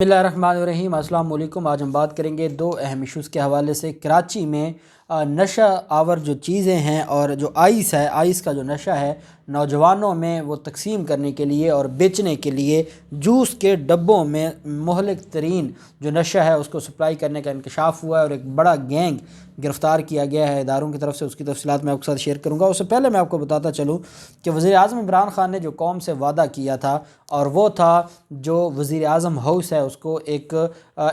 बिस्मिल्लाहिर्रहमानिर्रहीम। अस्सलाम वालेकुम। आज हम बात करेंगे दो अहम इश्यूज़ के हवाले से। कराची में नशा आवर जो चीज़ें हैं और जो आइस है, आइस का जो नशा है नौजवानों में वो तकसीम करने के लिए और बेचने के लिए जूस के डब्बों में मुहलिक तरीन जो नशा है उसको सप्लाई करने का इंकशाफ हुआ है और एक बड़ा गैंग गिरफ़्तार किया गया है इदारों की तरफ से। उसकी तफसीलात मैं आपके साथ शेयर करूँगा। उससे पहले मैं आपको बताता चलूँ कि वज़ीर आज़म इमरान ख़ान ने जो कौम से वादा किया था और वो था जो वज़ीर आज़म हाउस है उसको एक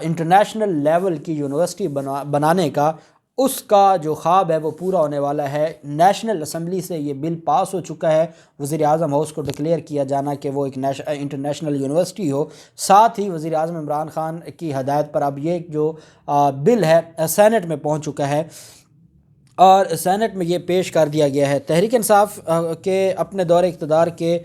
इंटरनेशनल लेवल की यूनिवर्सिटी बनाने का, उसका जो ख्वाब है वो पूरा होने वाला है। नेशनल असम्बली से ये बिल पास हो चुका है, वज़ीर आज़म हाउस को डिक्लेयर किया जाना कि वो एक इंटरनेशनल यूनिवर्सिटी हो। साथ ही वज़ीर आज़म इमरान ख़ान की हदायत पर अब ये जो बिल है सेनेट में पहुंच चुका है और सेनेट में ये पेश कर दिया गया है। तहरीक इंसाफ के अपने दौरे इक़्तिदार के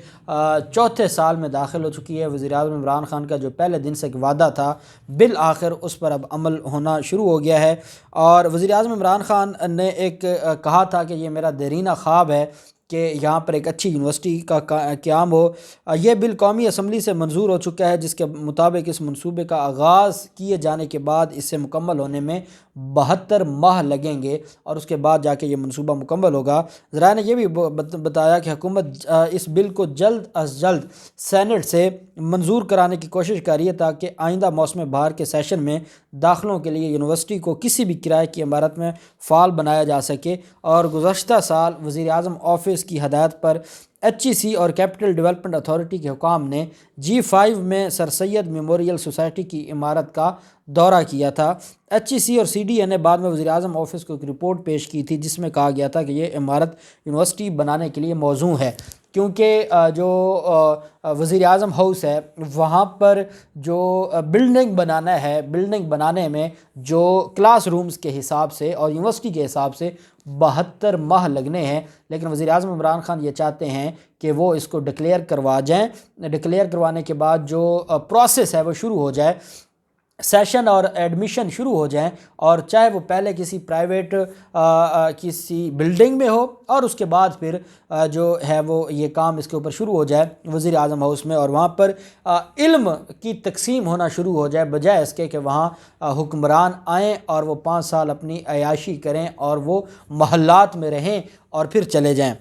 चौथे साल में दाखिल हो चुकी है। वज़ीर आज़म इमरान ख़ान का जो पहले दिन से एक वादा था बिल आखिर उस पर अब अमल होना शुरू हो गया है। और वज़ीर आज़म इमरान ख़ान ने एक कहा था कि ये मेरा देरीना ख्वाब है कि यहाँ पर एक अच्छी यूनिवर्सिटी का क़याम हो। ये बिल कौमी असम्बली से मंजूर हो चुका है, जिसके मुताबिक इस मंसूबे का आगाज़ किए जाने के बाद इसे मुकम्मल होने में 72 माह लगेंगे और उसके बाद जाके ये मंसूबा मुकम्मल होगा। ज़रा ने यह भी बताया कि हुकूमत इस बिल को जल्द अज जल्द सेनेट से मंजूर कराने की कोशिश कर रही है ताकि आइंदा मौसम बहार के सेशन में दाखिलों के लिए यूनिवर्सिटी को किसी भी किराए की इमारत में फ़ाल बनाया जा सके। और गुज़श्ता साल वज़ीर आज़म ऑफिस की हदायत पर HEC और कैपिटल डेवलपमेंट अथॉरिटी के हुकाम ने G5 में सर सैयद मेमोरियल सोसाइटी की इमारत का दौरा किया था। HEC और CDA ने बाद में वज़ीर आज़म ऑफिस को एक रिपोर्ट पेश की थी जिसमें कहा गया था कि ये इमारत यूनिवर्सिटी बनाने के लिए मौजू है, क्योंकि जो वज़ीर आज़म हाउस है वहाँ पर जो बिल्डिंग बनाना है, बिल्डिंग बनाने में जो क्लास रूम्स के हिसाब से और यूनिवर्सिटी के हिसाब से 72 माह लगने हैं। लेकिन वज़ीर आज़म इमरान ख़ान ये चाहते हैं कि वो इसको डिक्लेयर करवा जाएँ। डिक्लेयर करवाने के बाद जो प्रोसेस है वो शुरू हो जाए, सेशन और एडमिशन शुरू हो जाएं, और चाहे वो पहले किसी प्राइवेट किसी बिल्डिंग में हो और उसके बाद फिर जो है वो ये काम इसके ऊपर शुरू हो जाए वज़ीर आज़म हाउस में, और वहाँ पर इल्म की तकसीम होना शुरू हो जाए, बजाय इसके कि वहाँ हुक्मरान आएँ और वो 5 साल अपनी अयाशी करें और वो महल्लात में रहें और फिर चले जाएँ।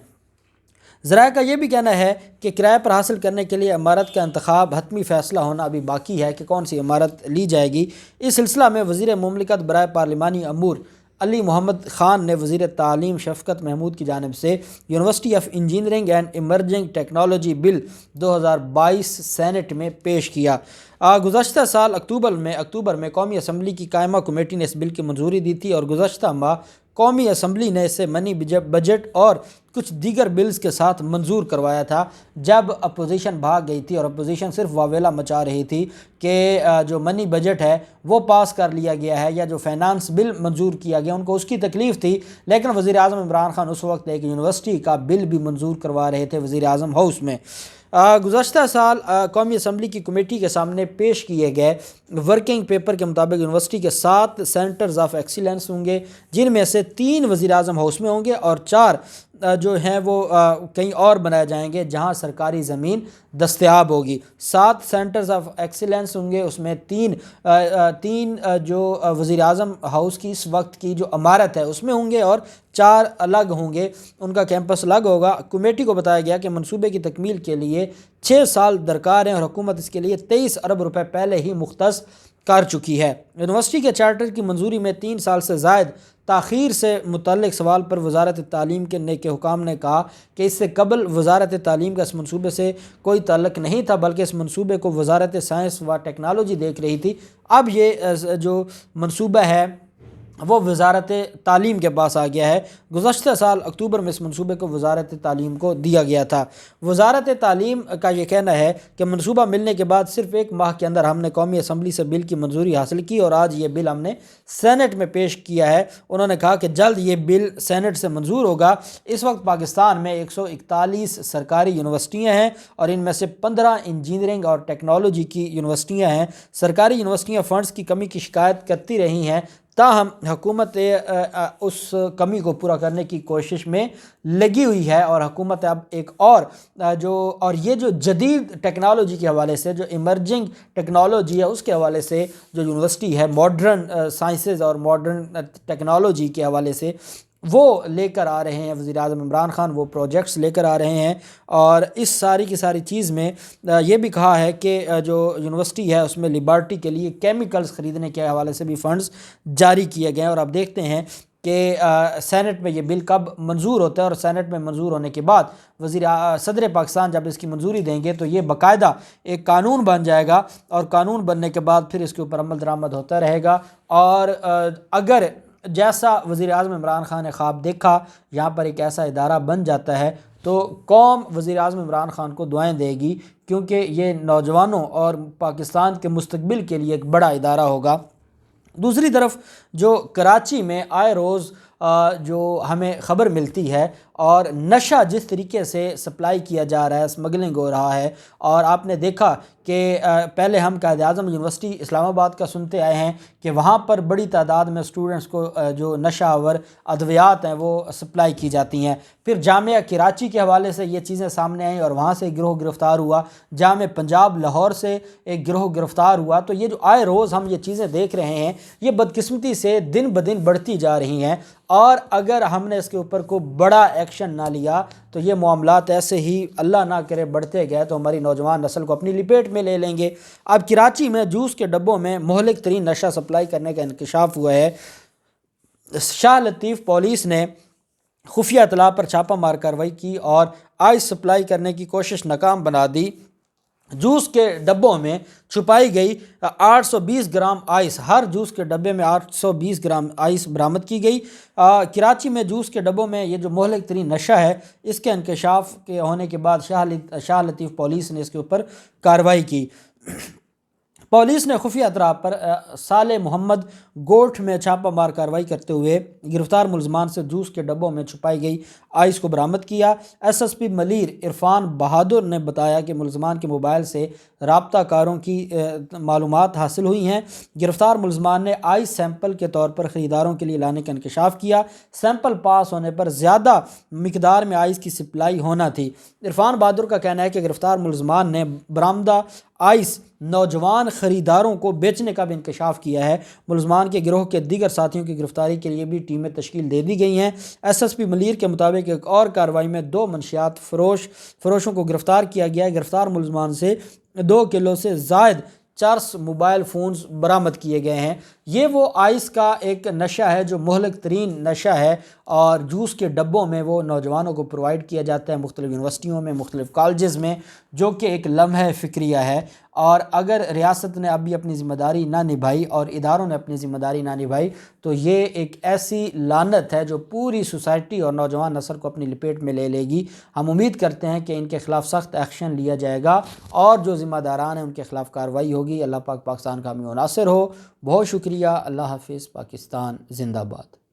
ज़राए का ये भी कहना है कि किराए पर हासिल करने के लिए इमारत का इंतखाब हतमी फ़ैसला होना अभी बाकी है कि कौन सी इमारत ली जाएगी। इस सिलसिला में वज़ीर मुमलिकत बराए पार्लिमानी अमूर अली मोहम्मद ख़ान ने वज़ीर तालीम शफ़क़त महमूद की जानिब से university of engineering and emerging technology bill 2022 senate में पेश किया। गुज़श्ता साल अक्टूबर में कौमी असम्बली की कायमा कमेटी ने इस बिल की मंजूरी दी थी और गुज़श्ता माह कौमी असम्बली ने इसे मनी बजट और कुछ दीगर बिल्स के साथ मंजूर करवाया था। जब अपोजिशन भाग गई थी और अपोजिशन सिर्फ वावेला मचा रही थी कि जो मनी बजट है वो पास कर लिया गया है या जो फाइनेंस बिल मंजूर किया गया, उनको उसकी तकलीफ़ थी। लेकिन वज़ीर आज़म इमरान ख़ान उस वक्त एक यूनिवर्सिटी का बिल भी मंजूर करवा रहे थे वज़ीर आज़म हाउस में। गुज़श्ता साल कौमी असम्बली की कमेटी के सामने पेश किए गए वर्किंग पेपर के मुताबिक यूनिवर्सिटी के 7 सेंटर्स ऑफ एक्सीलेंस होंगे, जिनमें से 3 वज़ीर आज़म हाउस में होंगे और 4 जो हैं वो कहीं और बनाए जाएंगे जहां सरकारी ज़मीन दस्तयाब होगी। 7 सेंटर्स ऑफ एक्सीलेंस होंगे, उसमें तीन जो वज़ीर आज़म हाउस की इस वक्त की जो इमारत है उसमें होंगे और 4 अलग होंगे, उनका कैंपस अलग होगा। कमेटी को बताया गया कि मंसूबे की तकमील के लिए 6 साल दरकार हैं और हुकूमत इसके लिए 23 अरब रुपए पहले ही मुख्तस कर चुकी है। यूनिवर्सिटी के चार्टर की मंजूरी में 3 साल से ज़ायद ताख़ीर से मुतल्लिक़ सवाल पर वज़ारत तालीम के हुकाम ने कहा कि इससे कबल वज़ारत तालीम का इस मंसूबे से कोई ताल्लुक़ नहीं था, बल्कि इस मंसूबे को वज़ारत साइंस व टेक्नोलॉजी देख रही थी। अब ये जो मंसूबा है वो वज़ारत तालीम के पास आ गया है। गुज़श्ता साल अक्टूबर में इस मंसूबे को वज़ारत तालीम को दिया गया था। वज़ारत तालीम का ये कहना है कि मंसूबा मिलने के बाद सिर्फ 1 माह के अंदर हमने कौमी असम्बली से बिल की मंजूरी हासिल की और आज ये बिल हमने सेनेट में पेश किया है। उन्होंने कहा कि जल्द ये बिल सेनेट से मंजूर होगा। इस वक्त पाकिस्तान में 141 सरकारी यूनिवर्सिटियाँ हैं और इनमें से 15 इंजीनियरिंग और टेक्नोलॉजी की यूनिवर्सिटियाँ हैं। सरकारी यूनिवर्सिटियाँ फ़ंड्स की कमी की शिकायत करती रही हैं, تاہم حکومت اس کمی کو پورا کرنے کی کوشش میں لگی ہوئی ہے، اور حکومت اب ایک اور یہ جو جدید ٹیکنالوجی کے حوالے سے، جو ایمرجنگ ٹیکنالوجی ہے اس کے حوالے سے، جو یونیورسٹی ہے ماڈرن سائنسز اور ماڈرن ٹیکنالوجی کے حوالے سے وہ لے کر آ رہے ہیں وزیر اعظم عمران خان، وہ پروجیکٹس لے کر آ رہے ہیں۔ اور اس ساری کی ساری چیز میں یہ بھی کہا ہے کہ جو یونیورسٹی ہے اس میں لیبارٹری کے لیے کیمیکلز خریدنے کے حوالے سے بھی فنڈز جاری کیے گئے ہیں، اور اب دیکھتے ہیں کہ سینٹ میں یہ بل کب منظور ہوتا ہے، اور سینٹ میں منظور ہونے کے بعد صدر پاکستان جب اس کی منظوری دیں گے تو یہ باقاعدہ ایک قانون بن جائے گا، اور قانون بننے کے بعد پھر اس کے اوپر عمل درآمد ہوتا رہے گا۔ اور اگر جیسا وزیر اعظم عمران خان نے خواب دیکھا یہاں پر ایک ایسا ادارہ بن جاتا ہے تو قوم وزیر اعظم عمران خان کو دعائیں دے گی، کیونکہ یہ نوجوانوں اور پاکستان کے مستقبل کے لیے ایک بڑا ادارہ ہوگا۔ دوسری طرف جو کراچی میں آئے روز جو ہمیں خبر ملتی ہے، اور نشہ جس طریقے سے سپلائی کیا جا رہا ہے، اسمگلنگ ہو رہا ہے، اور آپ نے دیکھا کہ پہلے ہم قائد اعظم یونیورسٹی اسلام آباد کا سنتے آئے ہیں کہ وہاں پر بڑی تعداد میں اسٹوڈنٹس کو جو نشہ آور ادویات ہیں وہ سپلائی کی جاتی ہیں۔ پھر جامعہ کراچی کے حوالے سے یہ چیزیں سامنے آئیں اور وہاں سے ایک گروہ گرفتار ہوا، جامعہ پنجاب لاہور سے ایک گروہ گرفتار ہوا۔ تو یہ جو آئے روز ہم یہ چیزیں دیکھ رہے ہیں یہ بدقسمتی سے دن بدن بڑھتی جا رہی ہیں، اور اگر ہم نے اس کے اوپر کوئی بڑا ایکشن نہ لیا تو یہ معاملات ایسے ہی اللہ نہ کرے بڑھتے گئے تو ہماری نوجوان نسل کو اپنی لپیٹ میں لے لیں گے۔ اب کراچی میں جوس کے ڈبوں میں مہلک ترین نشہ سپلائی کرنے کا انکشاف ہوا ہے۔ شاہ لطیف پولیس نے خفیہ اطلاع پر چھاپہ مار کارروائی کی اور آئس سپلائی کرنے کی کوشش ناکام بنا دی۔ جوس کے ڈبوں میں چھپائی گئی 820 گرام آئس، ہر جوس کے ڈبے میں 820 گرام آئس برآمد کی گئی۔ کراچی میں جوس کے ڈبوں میں یہ جو مہلک ترین نشہ ہے اس کے انکشاف کے ہونے کے بعد شاہ لطیف پولیس نے اس کے اوپر کارروائی کی۔ پولیس نے خفیہ اطلاع پر صالح محمد گوٹھ میں چھاپہ مار کارروائی کرتے ہوئے گرفتار ملزمان سے جوس کے ڈبوں میں چھپائی گئی آئس کو برآمد کیا۔ S S P Malir Irfan Bahadur نے بتایا کہ ملزمان کے موبائل سے رابطہ کاروں کی معلومات حاصل ہوئی ہیں۔ گرفتار ملزمان نے آئس سیمپل کے طور پر خریداروں کے لیے لانے کا انکشاف کیا۔ سیمپل پاس ہونے پر زیادہ مقدار میں آئس کی سپلائی ہونا تھی۔ عرفان بہادر کا کہنا ہے کہ گرفتار ملزمان نے برآمدہ آئس نوجوان خریداروں کو بیچنے کا بھی انکشاف کیا ہے۔ ملزمان کے گروہ کے دیگر ساتھیوں کی گرفتاری کے لیے بھی ٹیمیں تشکیل دے دی گئی ہیں۔ ایس ایس پی ملیر کے مطابق ایک اور کارروائی میں 2 منشیات فروشوں کو گرفتار کیا گیا ہے۔ گرفتار ملزمان سے 2 کلو سے زائد چرس موبائل فونز برآمد کیے گئے ہیں۔ یہ وہ آئس کا ایک نشہ ہے جو مہلک ترین نشہ ہے، اور جوس کے ڈبوں میں وہ نوجوانوں کو پرووائڈ کیا جاتا ہے مختلف یونیورسٹیوں میں، مختلف کالجز میں، جو کہ ایک لمحہ فکریہ ہے۔ اور اگر ریاست نے ابھی اپنی ذمہ داری نہ نبھائی اور اداروں نے اپنی ذمہ داری نہ نبھائی تو یہ ایک ایسی لعنت ہے جو پوری سوسائٹی اور نوجوان نسل کو اپنی لپیٹ میں لے لے گی۔ ہم امید کرتے ہیں کہ ان کے خلاف سخت ایکشن لیا جائے گا اور جو ذمہ داران ہیں ان کے خلاف کارروائی ہوگی۔ اللہ پاک پاکستان کا حامی و ناصر ہو۔ بہت شکریہ۔ اللہ حافظ۔ پاکستان زندہ باد۔